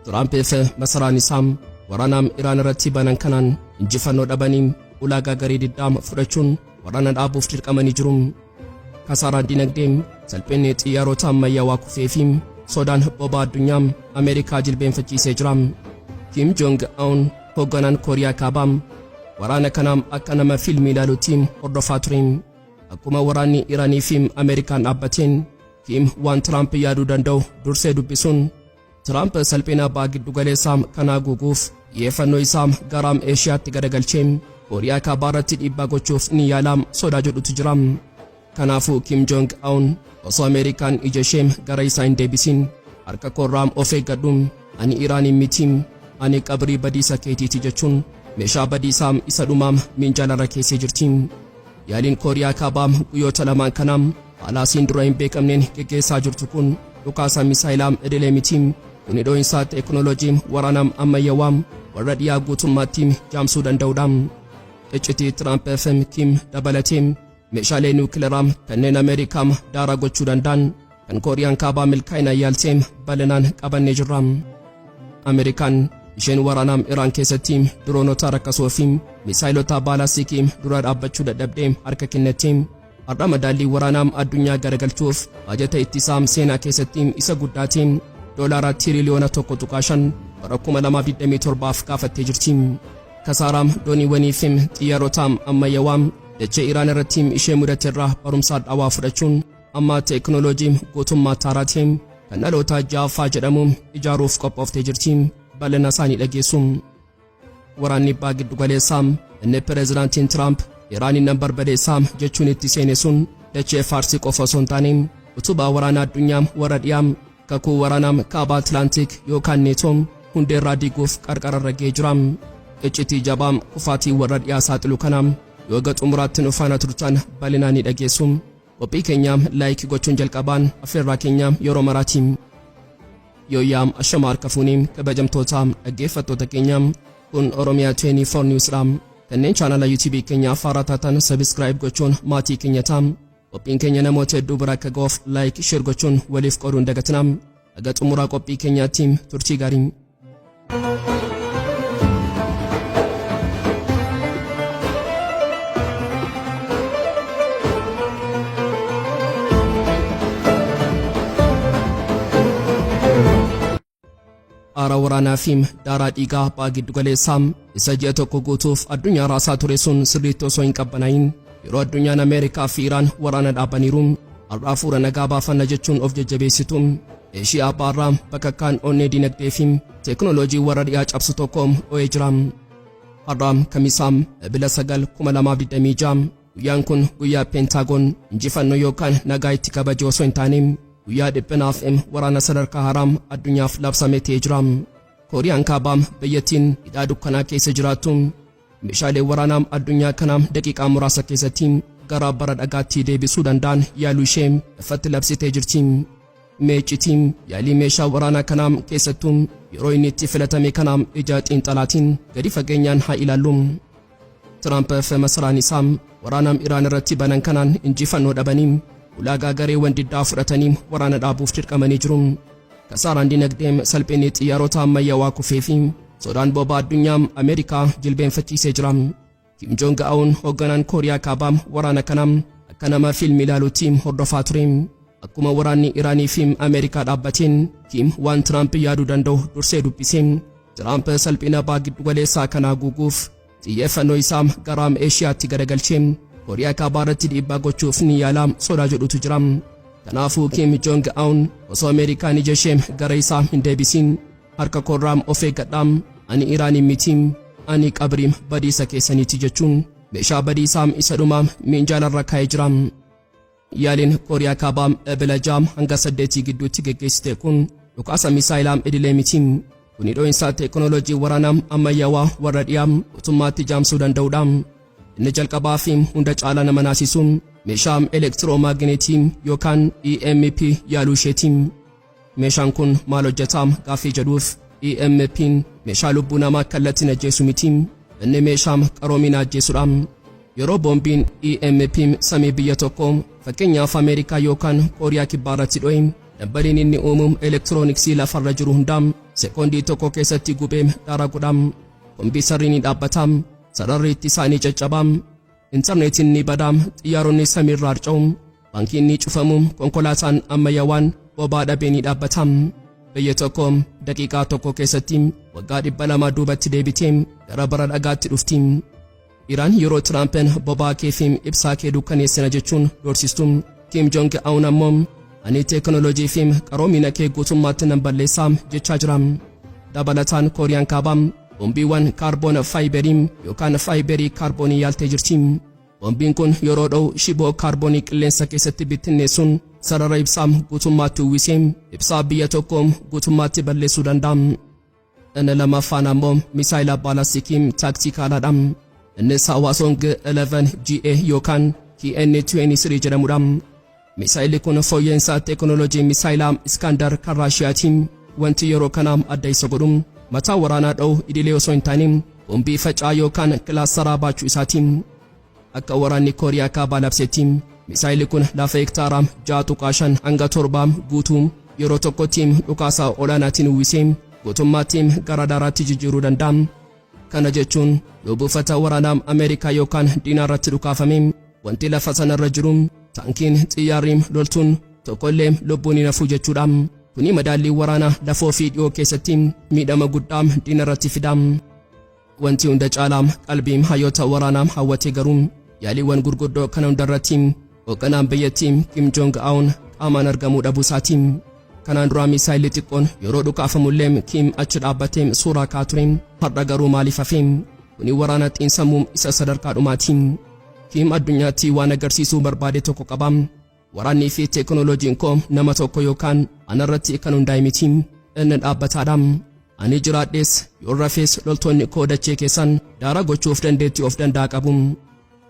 Tiraampiif masaraan isaa waraanaa Iraan irratti banan kanaan injifannoo dhabanii ulaagaa garii diddaama fudhachuun waraana dhaabuuf dirqamanii jiru. Kasaaraan dinagdee salphinni xiyyaarota ammayyaawaa kufee fi sodaan bobaa addunyaa Ameerikaa jilbeenfachiisee jira. Kim Jong Un hoogganaan Kooriyaa Kaabaa waraana kanaan akka nama fiilmii ilaaluutti hordofaa ture. Akkuma waraanni Iraanii fi Ameerikaan dhaabbateen Kim waan Tiraamp yaaduu danda'u dursee dubbisuun Tiraamp salphina abbaa giddu galeessaa kana guuguuf xiyyeeffannoo isaa gara Eeshiyaatti garagalchee Kooriyaa Kaabaa irratti dhiibbaa gochuuf ni yaala sodaa jedhutu jira. Kanaafuu Kim Jong Un osoo Ameerikaan ija ishee gara isaa hin deebisin harka koorraa of eeggadhu, ani Iraanii miti, ani qabrii badiisa keetiiti jechuun meeshaa badiisaa isa dhumaa minjaalarra keessee jirti. Yaaliin Kooriyaa Kaabaa guyyoota lamaan kana haala asiin dura hin beekamneen geggeessaa jirtu kun dhukaasa misaayilaa idilee miti. Kuni dhoohinsa teekinooloojii waraanaa ammayyaawaa warra dhiyaa guutummaatti jaamsuu danda'udha. Iccitii Tiraamp fi Kim dabalatee meeshaalee niwukileeraa kanneen Ameerikaa daaraa gochuu danda'an kan Kooriyaan Kaabaa milkaa'ina yaaltee bal'inaan qabannee jirra. Ameerikaan isheen waraanaa Iraan keessatti diroonota rakkasoo fi misaayilota baalaastikii dura dhaabbachuu dadhabdee harka kennettee har'a madaallii waraanaa addunyaa garagalchuuf baajata ittisaa seenaa keessatti isa guddaatiin $1 tiriliyoona 1.5 bara 2027 gaafattee jirti. Kasaaraam dooniiwwanii fi xiyyaarota ammayyaawaa dachee Iraan irratti ishee mudateerraa barumsa dhawaa fudhachuun amma teekinooloojii gootummaa taaraatiin kan dhaloota ja'affaa jedhamu ijaaruuf qophooftee jirti. Bal'ina isaanii dhageessu. Waraanni abbaa giddu galeessaa inni pireezidaantiin Tiraamp Iraaniin nan barbadeessaa jechuun itti seene sun dachee Faarsii qofa osoo hin taane utubaa waraanaa addunyaa warra dhiyaa kakuu waraanaa kaaba Atlaantik yookaan neetoo hundeerraa diiguuf qarqararra ga'ee jira. Iccitii jabaa kufaatii warra dhiyaa saaxilu kana yoo xumuraatti nu faana turtan bal'inaan ni dhageessu. Qophii keenya laayik gochuun jalqabaan affeerraa keenya yeroo maraati. Yooyyaam ashama harka fuunii kabajamtoota dhaggeeffattoota keenya kun Oromiyaa 24 Newsdha. Kanneen chaanala YouTube keenya afaaraa taatan subscribe gochuun maatii keenya ta'aa. Qophiin keenya namoota hedduu bira akka ga'uuf like share gochuun waliif qooduun dagatinaa. Haga xumuraa qophii keenyaatti turtii gaarii. Aara waraanaa fi daaraa dhiigaa abbaa giddu galeessaa isa ji'a tokko guutuuf addunyaa raasaa ture sun sirriitti osoo hin qabbanaa'in yeroo addunyaan Ameerikaa fi Iraan waraana dhaabaniiru har'aa fuula nagaa baafanna jechuun of jajjabeessitu. Eeshiyaa baarraa bakka kaan onnee dinagdee fi teekinooloojii warra dhiyaa cabsu tokko oo'ee jira. Har'aa Kamisaa Ebila 9 2026 guyyaan kun guyyaa Peentaagoon injifannoo yookaan nagaa itti kabaje osoo hin taane guyyaa dhiphinaaf waraana sadarkaa haaraa addunyaaf labsamee ta'ee jira. Kooriyaan Kaabaa biyyattiin hidhaa dukkanaa keessa jiraattu meeshaalee waraanaa addunyaa kana daqiiqaa muraasa keessatti gara bara dhagaatti deebisuu danda'an yaaluu ishee ifatti labsitee jirti. Meeccitiin yaalii meeshaa waraanaa kanaa keessattuu yeroo inni itti filatame kana ija xiinxalaatiin gadi fageenyaan haa ilaallu. Tiraamp fi masaraan isaa waraanaa Iraan irratti banan kanaan injifannoo dhabanii ulaagaa gareewwan diddaa fudhatanii waraana dhaabuuf dirqamanii jiru. Kasaaraan dinagdee salphinni xiyyaarota ammayyaawaa kufee fi sodaan bobaa addunyaa Ameerikaa jilbeenfachiisee jira. Kim Jong Un hoogganaan Kooriyaa Kaabaa waraana kanaa akka nama fiilmii ilaaluutti hordofaa ture. Akkuma waraanni Iraanii fi Ameerikaa dhaabbateen Kim waan Tiraamp yaaduu danda'u dursee dubbise. Tiraamp salphina abbaa giddu galeessaa kanaa guuguuf xiyyeeffannoo isaa gara Eeshiyaatti garagalchee Kooriyaa Kaabaa irratti dhiibbaa gochuuf ni yaala sodaa jedhutu jira. Kanaafuu Kim Jong Un osoo Ameerikaan ija ishee gara isaa hin deebisin harka koorraa of eeggadhaa, ani Iraanii miti, ani qabrii badiisa keessaniiti jechuun meeshaa badiisaa isa dhumaa minjaalarra kaa'ee jira. Yaaliin Kooriyaa Kaabaa Ebila 6 hanga 8 gidduutti geggeessite kun dhukaasa misaayilaa idilee miti. Kuni dhoohinsa teekinooloojii waraanaa ammayyaawaa warra dhiyaa guutummaatti jaamsuu danda'udha. Inni jalqabaa fi hunda caalaa nama naasisuun meeshaa elektiroomagneetii yookaan EMP yaaluu isheeti. Meeshaan kun maal hojjetaa gaaffii jedhuuf EMP'n meeshaa lubbuu namaa kallattiin ajjeesu miti. Inni meeshaa qaroomina ajjeesudha. Yeroo boombiin EMP samii biyya tokko fakkeenyaaf Ameerikaa yookaan Kooriyaa Kibbaa irratti dho'e dabbaliin inni uumuun elektirooniksii lafarra jiru hundaam sekoondii tokko keessatti gubeem daara godham. Kompiitarri ni dhaabbatam, sararri itti isaanii caccabam, intarneetiin ni badam, xiyyaaronni samiirra harca'um, baankiin ni cufamuum, konkolaataan ammayyaawaan bobaa dhabee ni dhaabbatam. Biyya tokko daqiiqaa tokko keessatti waggaa 200 duubatti deebiteem gara bara dhagaatti dhuftiim. Iraan yeroo Tiraampen bobaa keefiim ibsaa kee dukkaneessina jechuun doorsistum. Kim Jong Un ammoo ani teekinooloojii fi qaroomina kee guutummaatti nan balleessaam jechaa jiram. Dabalataan Kooriyaan Kaabaa bombiiwwan kaarboon faayiberii yookaan faayiberii kaarboonii yaaltee jirti. Bombiin kun yeroo dhow shiboo kaarboonii qilleensa keessatti bittinneessuun sarara ibsaa guutummaatti uwwisee ibsaa biyya tokko guutummaatti balleessuu danda'a. Inni lammaffaan ammoo misaayila baalastiikii taaktikaalaadha. Innis Hwasong 11GA yookaan KN-23 jedhamudha. Misaayilli kun fooyya'insa teekinooloojii misaayilaa Iskaandar kan Raashiyaatiin wanti yeroo kana adda isa godhu mataa waraanaa dhow idilee osoo hin taane bombii facaa yookaan kilaasaraa baachuu isaatiin. Akka waraanni Kooriyaa Kaabaa labsetti misaayilli kun lafa hektaaraa 6.5 hanga 7 guutuu yeroo tokkotti dhukaasaa olaanaatiin uwwisee guutummaatti gara daaraatti jijjiiruu danda'a. Kana jechuun yoo buufata waraanaa Ameerikaa yookaan diinaarratti dhukaafame wanti lafa sanarra jiru taankiin xiyyaarri loltuun tokkollee lubbuun hin hafu jechuudha. Kuni madaallii waraanaa lafoo fi dhiyoo keessatti miidhama guddaa diinarratti fida. Wanti hunda caalaa qalbii hayyoota waraanaa hawwate garuu yaaliiwwan gurguddoo kana hundarratti hoogganaan biyyattii Kim Jong Un qaamaan argamuu dhabuu isaati. Kanaan dura misaayilli xiqqoon yeroo dhukaafamullee Kim achi dhaabbatee suuraa ka'aa ture. Har'a garuu maaliif hafe? Kuni waraana xiinsammuu isa sadarkaa dhumaati. Kim addunyaatti waan agarsiisuu barbaade tokko qaba. Waraannii fi teekinooloojiin koo nama tokko yookaan anarratti kan hundaa'e miti. Inni dhaabbataadha. Ani jiraadhees yoo rafees loltoonni koo dachee keessan daara gochuuf dandeettii of danda'a qabu.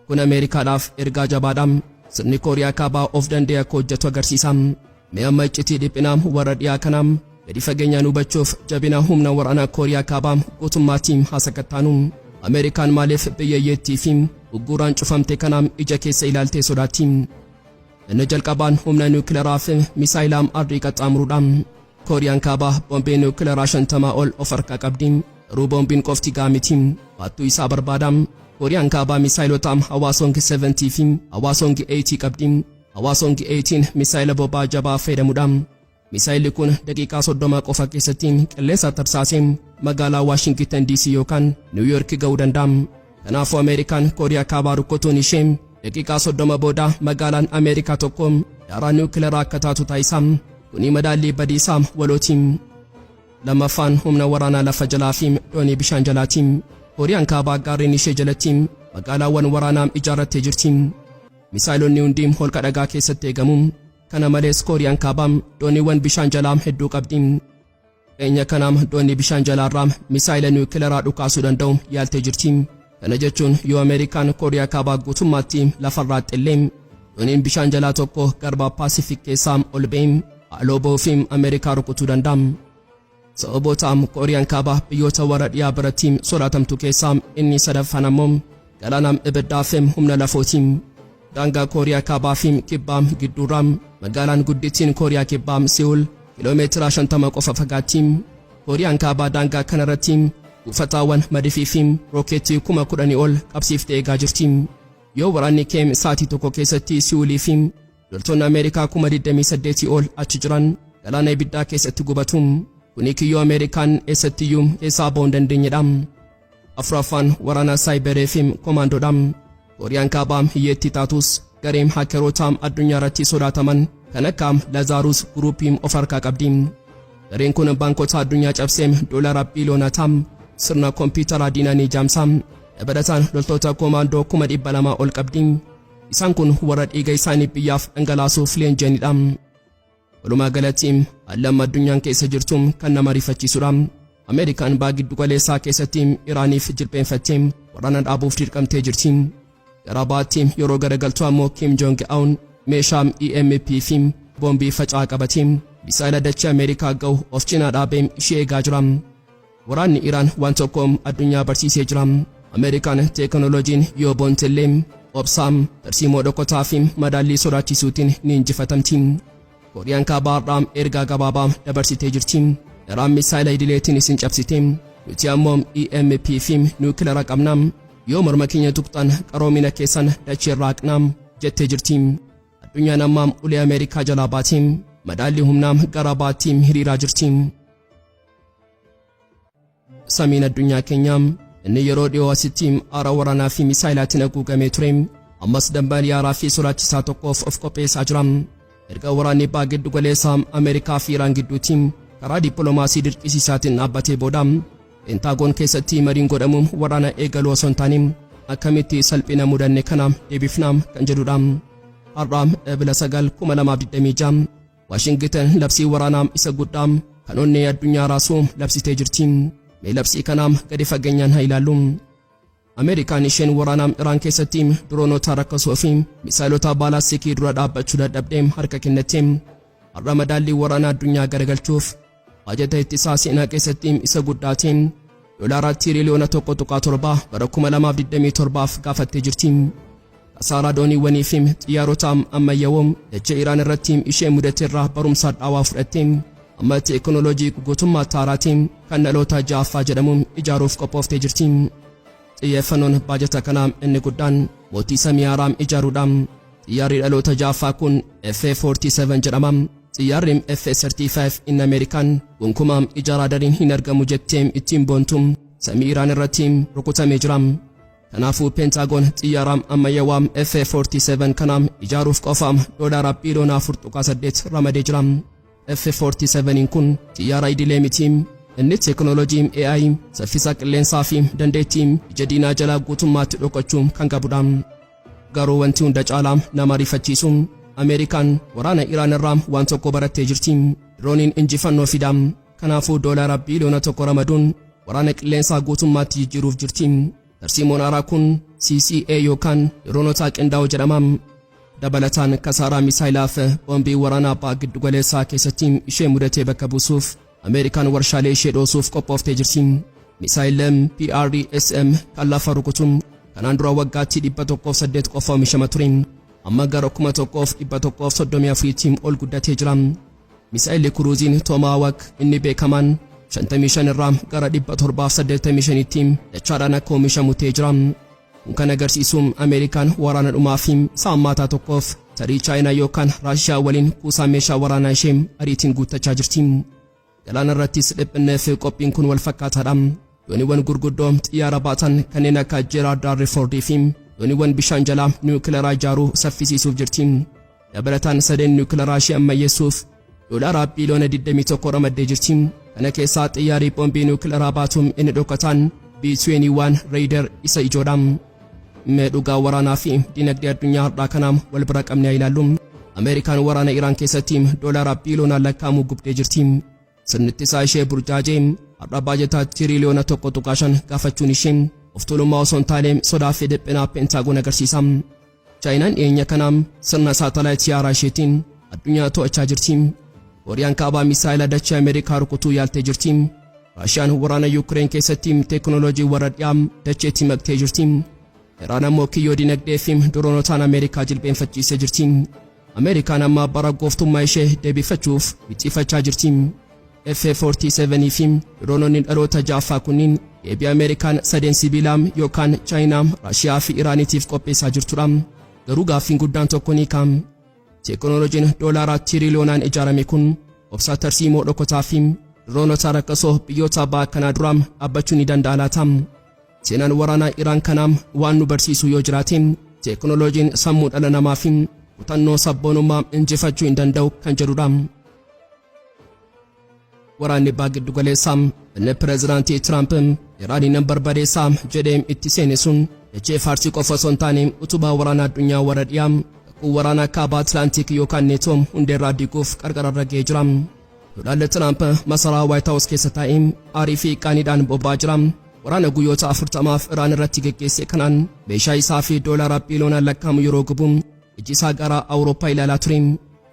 Kun Ameerikaadhaaf ergaa jabaadha. Sirni Kooriyaa Kaabaa of danda'e akka hojjetu agarsiisa. Mee amma iccitii dhiphinaa warra dhiyaa kanaa gadi fageenyaan hubachuuf jabina humna waraanaa Kooriyaa Kaabaa guutummaatti haasakattaanu. Ameerikaan maaliif biyyeettii fi ugguraan cufamte kanaa ija keessa ilaaltee sodaatti. Inni jalqabaan humna niwukileeraa fi misaayilaa ardii qaxxaamuruudha. Kooriyaan Kaabaa bombii niwukileeraa 50 ol of harkaa qabdi. Garuu bombiin qofti gahaa miti. Baattuu isaa barbaada. Kooriyaan Kaabaa misaayilota Hwasong 70 fi Hwasong 80 qabdi. Hwasong 18 misaayila bobaa jabaa fayyadamudha. Misaayilli kun daqiiqaa 30 qofa keessatti qilleensa tarsaasee magaalaa Washington DC yookaan New York ga'uu danda'a. Kanaafuu Ameerikaan Kooriyaa Kaabaa rukkutuun ishee daqiiqaa 30 booda magaalaan Ameerikaa tokko daaraa niwukileeraa akka taatu taasisa. Kuni madaallii badiisaa walootiin. Lammaffaan humna waraanaa lafa jalaa fi doonii bishaan jalaati. Kooriyaan Kaabaa gaarreen ishee jalatti magaalaawwan waraanaa ijaarrattee jirti. Misaayilonni hundi holqa dhagaa keessatti eegamu. Kana malees Kooriyaan Kaabaa dooniiwwan bishaan jalaa hedduu qabdi. Eenyaa kanaam doonii bishaan jalaarraa misaayila niwukileeraa dhukaasuu danda'u yaaltee jirti. Kana jechuun yoo Ameerikaan Kooriyaa Kaabaa guutummaatti lafarraa xillee dooniin bishaan jalaa tokko garba Paasifik keessaa ol ba'ee haaloo ba'uuf Ameerikaa rukutuu danda'a. Sababoota Kooriyaan Kaabaa biyyoota warra dhiyaa biratti sodaatamtu keessaa inni sadaffaan ammoo galaana ibiddaa fi humna lafooti. Daangaa Kooriyaa Kaabaa fi Kibbaa gidduurraa magaalaan guddittiin Kooriyaa Kibbaa Seul kiiloomeetira 50 qofa fagaatti. Kooriyaan Kaabaa daangaa kanarratti buufataawwan madifii fi rookeetii 10,000 ol qabsiiftee eegaa jirti. Yoo waraanni keem saatii tokko keessatti Seulii fi loltoonni Ameerikaa 28,000 ol achi jiran galaana ibiddaa keessatti gubatu. Kuni kiyyoo Ameerikaan eessattiyyuu keessaa ba'uu hin dandeenyedha. Afuraffaan waraana saayibaree fi koomaandoodha. Kooriyaan Kaabaa hiyyeetti taatus gareem haakerootaa addunyaa irratti sodaataman kan akka Lazarus Groupiin of harkaa qabdi. Gareen kun baankota addunyaa cabsee doolaara biiliyoonataa sirna kompiitara diinanii jaamsaa. Dabalataan loltoota koomaandoo 200,000 ol qabdi. Isaan kun warra dhiiga isaanii biyyaaf dhangalaasuuf leenji'anidha. Walumaa galatti haalli addunyaan keessa jirtu kan nama rifachiisudha. Ameerikaan baa giddu galeessaa keessatti Iraaniif jilbeenfattee waraana dhaabuuf dirqamtee jirti. Gara baatti yeroo garagaltuu ammoo Kim Jong Un meeshaa EMP fi bombii facaa qabatee misaayila dachee Ameerikaa ga'u of cinaa dhaabee ishee eegaa jira. Waraanni Iraan waan tokko addunyaa barsiisee jira. Ameerikaan teekinooloojiin yoo boontillee obsaam tarsiimoo dhokotaa fi madaallii sodaachisuutiin ni injifatamti. Kooriyaan kaabaa ergaa gabaabaa dabarsitee jirti. Iraan misaayila idileetiin isin cabsite. Nuti ammoo EMP fi nuukileera qabna. Yoo morma keenya tuqxan qaroomina keessan dachee irraa haqna jettee jirti. Addunyaan ammaa ulee Ameerikaa jalaa baati. Madaalli humnaa gara baatti hiriiraa jirti. Samiin addunyaa keenyaa inni yeroo dhiyoo asitti aara waraanaa fi misaayilaatiin haguugamee ture. Ammas dambalii haaraa fi sodaachisaa tokkoof of qopheessaa jira. Erga waraanni abbaa giddu galeessaa Ameerikaa fi Iraan gidduutti karaa dippiloomaasii dirqisiisaatiin dhaabbatee booda Pentaagoon keessatti mariin godhamu waraana eegaluu osoo hin taane akkamitti salphina mudanne kana deebifnaa kan jedhudha. Har'a Ebila 9 2026 Waashingtan labsii waraanaa isa guddaa kan onnee addunyaa raasuu labsitee jirti. Mee labsii kanaa gadi fageenyaan haa ilaallu. Ameerikaan isheen waraanaa Iraan keessatti diroonota rakkasuu fi misaayilota baalaastikii dura dhaabbachuu dadhabdee harka kennatte. Har'a madaallii waraanaa addunyaa garagalchuuf baajata ittisaa seenaa keessatti isa guddaatiin $1 tiriliyoona 1.7 bara 2027 gaafattee jirti. Kasaaraa dooniiwwanii fi xiyyaarota ammayyaawoo dachee Iraan irratti ishee mudateerraa barumsa dhaawaa fudhatte. Amma teekinooloojii guutummaa taaraatiin kan dhaloota ja'affaa jedhamuun ijaaruuf qophooftee jirti. Xiyyeeffannoon baajata kanaa inni guddaan mootii samii haaraa ijaaruudha. Xiyyaarri dhaloota ja'affaa kun F-47 jedhama. Xiyyaarri F-35 in Ameerikaan gonkumaa ijaaraa dariin hin argamu jettee ittiin boontu samii Iraan irratti rukutamee jira. Kanaafuu Pentaagoon xiyyaara ammayyaawaa F-47 kana ijaaruuf qofa $4 biliyoona 4.8 ramadee jira. F-47 kun xiyyaara idilee miti. Inni teekinooloojii AI saffisa qilleensaa fi dandeettii ija diinaa jalaa guutummaatti dhokachuu kan qabudha. Garuu wanti hunda caalaa nama rifachiisu Ameerikaan waraana Iraan irraa waan tokko barattee jirti. Dirooniin injifannoo fida. Kanaafuu $1 biliyoona 1 ramaduun waraana qilleensaa guutummaatti jijjiiruuf jirti. Tarsiimoon haaraa kun CCA yookaan diroonota qindaa'oo jedhama. Dabalataan kasaaraa misaayilaa fi boombii waraanaa abbaa giddu galeessaa keessatti ishee mudatee bakka buusuuf Ameerikaan warshaalee ishee dhoosuuf qophooftee jirti. Misaayilli PRSM kan lafa rukutu kanaan dura waggaatti 108 qofa oomishama ture. Amma gara 1134 ol guddatee jira. Misaayilli kuruuziin Tomahawk inni beekamaan 55 irraa gara 785 dachaadhaan akka oomishamu ta'ee jira. Kun kan agarsiisu Ameerikaan waraana dhumaa fi saammaataa tokkoof tarii Chaayinaa yookaan Raashiyaa waliin kuusaa meeshaa waraanaa ishee ariitiin guuttachaa jirti. Galaana irrattis dhiphinnee fi qophiin kun wal fakkaataadha. Dooniiwwan gurguddoo xiyyaara baatan kanneen akka Gerald Rford fi dooniiwwan bishaan jalaa niwukileeraa ijaaruu saffisiisuuf jirti. Dabalataan sadeen niwukileeraa ishee ammayyeessuuf $1 biliyoona 21 ramaddee jirti. Kana keessaa xiyyaarri boombii niwukileeraa baatuun inni dhokataan B-21 Raider isa ijoodha. Mee dhugaa waraanaa fi dinagdee addunyaa har'aa kanaa wal bira qabnee ilaallu. Ameerikaan waraana Iraan keessatti $1 biliyoonaan lakkaa'amu gubdee jirti. Sirni ittisaa ishee burjaajee har'a baajata tiriliyoona 1.5 gaafachuun ishee of tuulummaa osoo hin taane sodaa fi dhiphinaa Pentaagoon agarsiisa. Chaayinaan dhiyeenya kanaa sirna saatalaayit yaaraa isheetiin addunyaa to'achaa jirti. Kooriyaan kaabaa misaayila dachee Ameerikaa rukutuu yaaltee jirti. Raashiyaan waraana Yuukireen keessatti teekinooloojii warra dhiyaa dacheetti maqtee jirti. Iraan ammoo kiyyoo dinagdee fi diroonotaan Ameerikaa jilbeenfachiisee jirti. Ameerikaan amma bara gooftummaa ishee deebifachuuf wixxiifachaa jirti. F-47 fi diroononni dhaloota ja'affaa kunniin deebii Ameerikaan sadeen sibiilaa yookaan Chaayinaa, Raashiyaa fi Iraaniitiif qopheessaa jirtudha. Garuu gaaffiin guddaan tokko ni ka'a. Teekinooloojiin $1 tiriliyoonaan ijaarame kun obsaa tarsiimoo dhokotaa fi diroonota rakkasoo biyyoota abbaa kanaa dura dhaabbachuu ni danda'a laata? Seenaan waraanaa Iraan kanaa waan nu barsiisu yoo jiraate teekinooloojiin sammuu dhala namaa fi kutannoo sabboonummaa injifachuu hin danda'u kan jedhudha. Waraanni abbaa giddu galeessaa inni pireezidaantii Tiraamp Iraaniin barbadeessaa jedhee itti seene sun dachee Faarsii qofa osoo hin taane utubaa waraanaa addunyaa warra dhiyaa kakuu waraanaa kaaba Atlaantik yookaan neetoo hundeerraa diiguuf qarqararra ga'ee jira. Donald Trump masaraa White House keessa taa'ee aarii fi qaaniidhaan bobba'aa jira. Waraana guyyoota 40 Iraan irratti geggeesse kanaan meeshaa isaa fi $1 biliyoonaan lakkaa'amu yeroo gubu iji isaa gara Awurooppaa ilaalaa ture.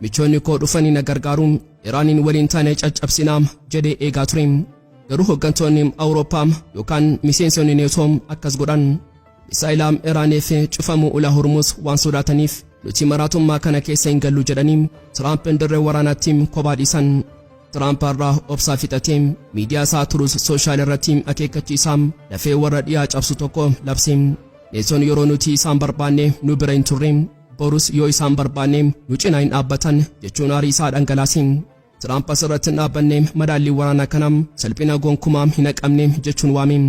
Michoonni koo dhufanii na gargaaru Iraaniin waliin taane caccabsinaa jedhee eegaa ture. Garuu hooggantoonni Awurooppaa yookaan miseensonni neetoo akkas godhan. Misaayilaan Iraaniif cufamu ulaa Hormuz waan sodaataniif nuti maraatummaa kana keessa hin gallu jedhanii Tiraampiin dirree waraanaatti kophaa dhiisan. Tiraamp irraa obsaa fixatee miidiyaa isaa Truth Social irratti akeekkachiisaa lafee warra dhiyaa cabsu tokko labse. Neetoon yeroo nuti isaan barbaanne nu bira hin turre, borus yoo isaan barbaanne nu cinaa hin dhaabbatan jechuun aarii isaa dhangalaase. Tiraamp asirratti hin dhaabbanne madaallii waraanaa kana salphina gonkumaa hin haqamne jechuun waame.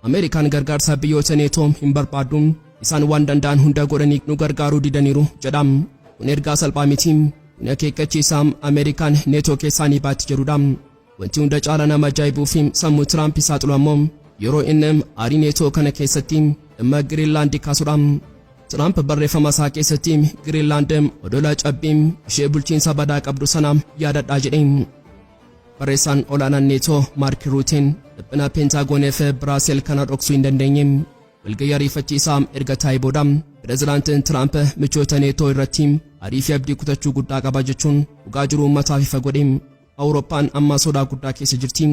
Ameerikaan gargaarsa biyyoota neetoo hin barbaaddu, isaan waan danda'an hunda godhanii nu gargaaruu didaniiru jedha. Kun ergaa salphaa miti. Kun akeekkachiisaa Ameerikaan neetoo keessaa ni baatti jedhudha. Wanti hunda caalaa nama ajaa'ibuu fi sammuu Tiraamp isaa xulu ammoo yeroo inni aarii neetoo kana keessatti dhimma Giriinlaand kaasudha. Tiraamp barreeffama isaa keessatti Giriinlaand odola cabbii ishee bulchiinsa badaa qabdu sana yaadadhaa jedhe. Barreessaan olaanaan neetoo Maark Ruuteen dhiphina peentaagoonii fi Biraasel kana dhoksuu hin dandeenye. Walgayyaa ariifachiisaa erga taa'ee booda pireezidaantiin Tiraamp michoota neetoo irratti aarii fi abdii kutachuu guddaa qaba jechuun dhugaa jiru uummataaf ifa godhe. Awurooppaan amma sodaa guddaa keessa jirti.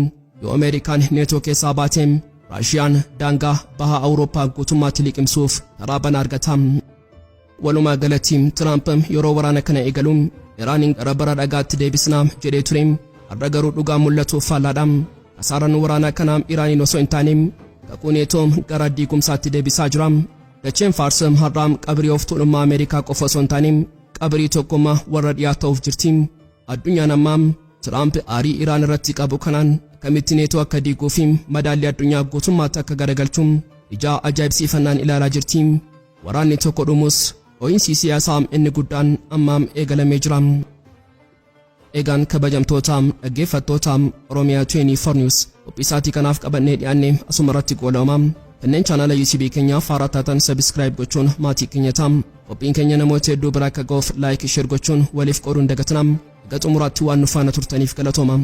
Yoo Ameerikaan neetoo keessaa baate Raashiyaan daangaa baha Awurooppaa guutummaatti liqimsuuf karaa banaa argata. Walumaa galatti Tiraamp yeroo waraana kana eegalu Iraanin gara bara dhagaatti deebisna jedhee ture. Har'a garuu dhugaa mul'atuuf faallaadha. Kasaaraan waraana kana Iraaniin osoo hin taane kakuu neetoo gara diigumsaatti deebisaa jira. Dacheen Faars har'aa qabrii of tuulummaa Ameerikaa qofa osoo hin taane qabrii tokkummaa warra dhiyaa ta'uuf jirti. Addunyaan ammaa Tiraamp aarii Iraan irratti qabu kanaan akkamitti neetoo akka diiguu fi madaallii addunyaa guutummaatti akka garagalchu ija ajaa'ibsiifannaan ilaalaa jirti. Waraanni tokko dhumus ho'iinsi siyaasaa inni guddaan ammaa eegalamee jira. Egaan kabajamtoota dhaggeeffattoota Oromiyaa 24 News qophiisaatii kanaaf qabannee dhiyaanne asuma irratti goolama. Kanneen chaanala YouTube keenyaaf haaraa taatan subscribe gochuun maatii keenya ta'aa. Qophiin keenya namoota hedduu bira akka ga'uuf like share gochuun waliif qooduu hin dagatinaa. Haga xumuraatti waan nu faana turtaniif galatooma.